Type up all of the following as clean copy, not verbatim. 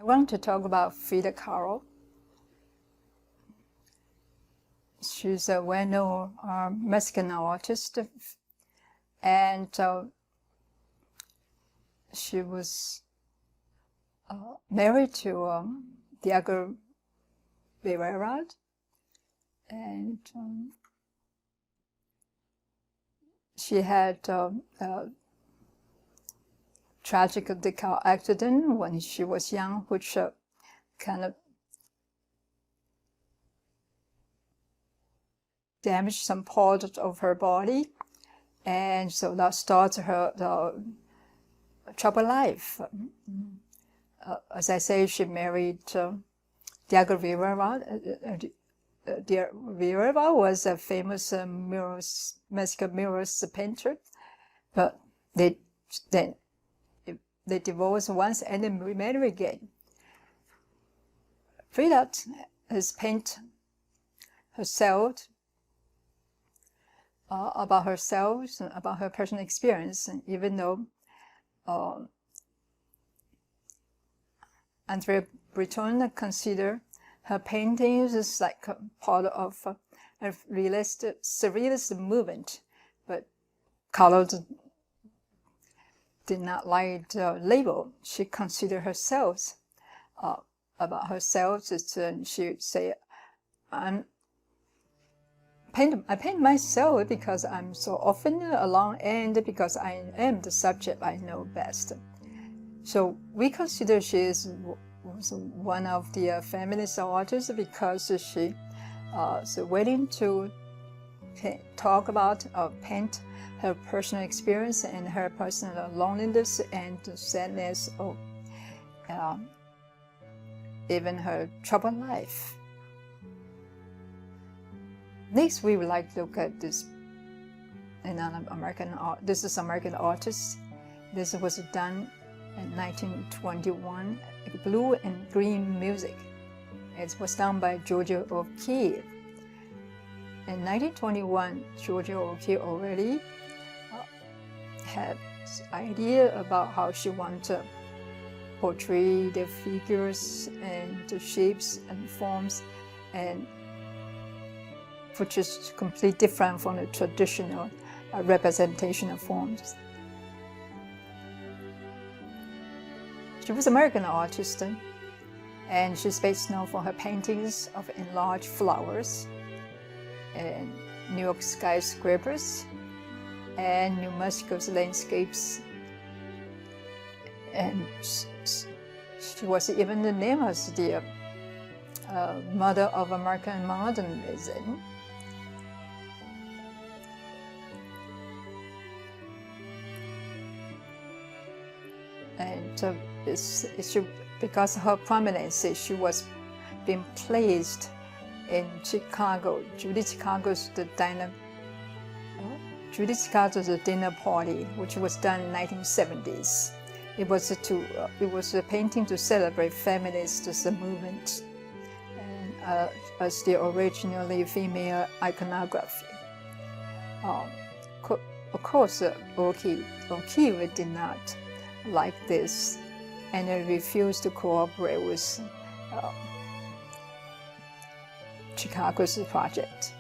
want to talk about Frida Kahlo. She's a well-known Mexican artist, and she was married to Diego Rivera, and she had a tragic car accident when she was young, which kind of damaged some part of her body, and so that started her troubled life. As I say, she married Diego Rivera. Diego Rivera was a famous Mexican murals painter, but they divorced once and then remarried again. Frida has painted herself, about herself, about her personal experience, even though Andrea Breton considered her paintings as like a part of a surrealist movement, but Kahlo did not like the label. She considered herself, about herself, she would say, I paint myself because I'm so often alone and because I am the subject I know best. So we consider she was one of the feminist artists because she is willing to talk about or paint her personal experience and her personal loneliness and sadness, or even her troubled life. Next, we would like to look at this American artist. This was done in 1921, Blue and Green Music. It was done by Georgia O'Keeffe. In 1921, Georgia O'Keeffe already had this idea about how she wanted to portray the figures and the shapes and forms, and which is completely different from the traditional representation of forms. She was an American artist, and she's best known for her paintings of enlarged flowers and New York skyscrapers and New Mexico's landscapes. And she was even named as the mother of American modernism. And because of her prominence, she was being placed in Chicago. Judy Chicago's dinner party, which was done in 1970s. It was a painting to celebrate feminist movement, and as the originally female iconography. Of course, O'Keeffe did not like this, and refused to cooperate with Chicago's project.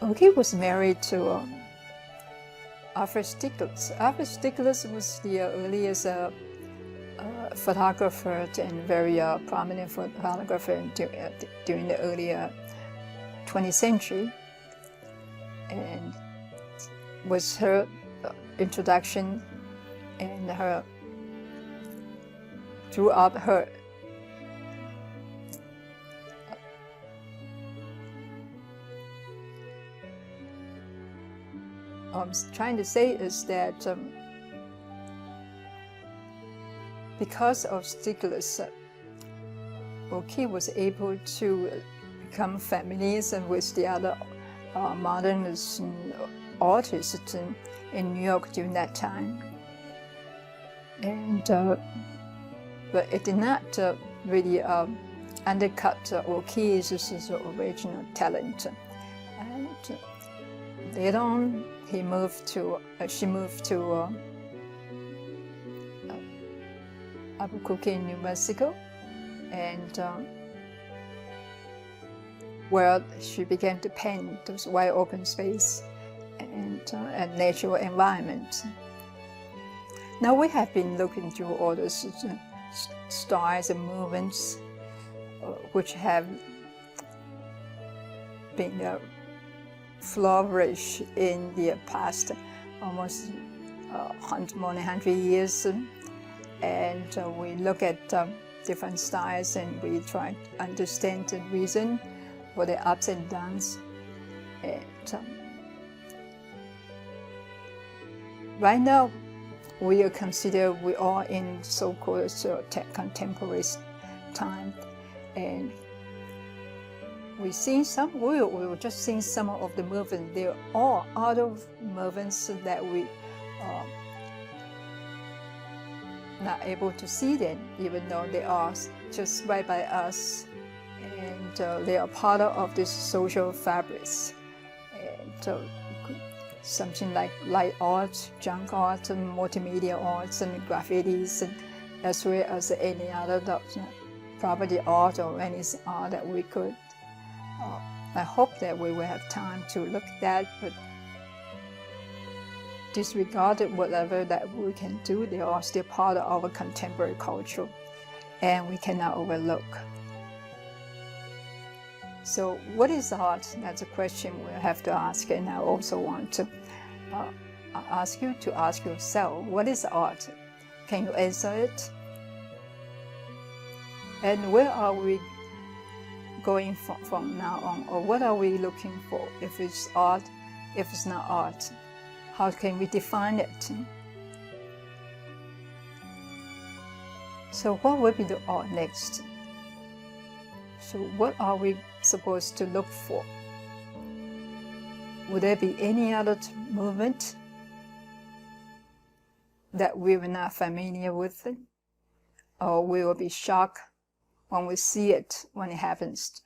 O'Keeffe was married to Alfred Stieglitz. Alfred Stieglitz was the earliest photographer and very prominent photographer during the earlier 20th century, and was her introduction and her throughout her I'm trying to say is that because of Stieglitz, O'Keeffe was able to become feminist and with the other modernist artists in New York during that time. And but it did not really undercut O'Keeffe's original talent. And later on, she moved to Albuquerque, New Mexico, and where she began to paint those wide open space and natural environment. Now we have been looking through all those styles and movements which have been flourished in the past almost more than 100 years. And we look at different styles and we try to understand the reason for the ups and downs. And right now, we are in so-called contemporary time, and we will just see some of the movements. There are all other movements that we are not able to see them, even though they are just right by us, and they are part of this social fabrics. And something like light art, junk art, and multimedia arts, and graffitis, and as well as any other property art or any art that we could. I hope that we will have time to look at that, but disregarded whatever that we can do, they are still part of our contemporary culture, and we cannot overlook. So what is art? That's a question we have to ask, and I also want to ask you to ask yourself, what is art? Can you answer it? And where are we going from now on, or what are we looking for? If it's art, if it's not art, how can we define it? So what will be the art next? So what are we supposed to look for? Would there be any other movement that we were not familiar with, or we will be shocked when we see it when it happens?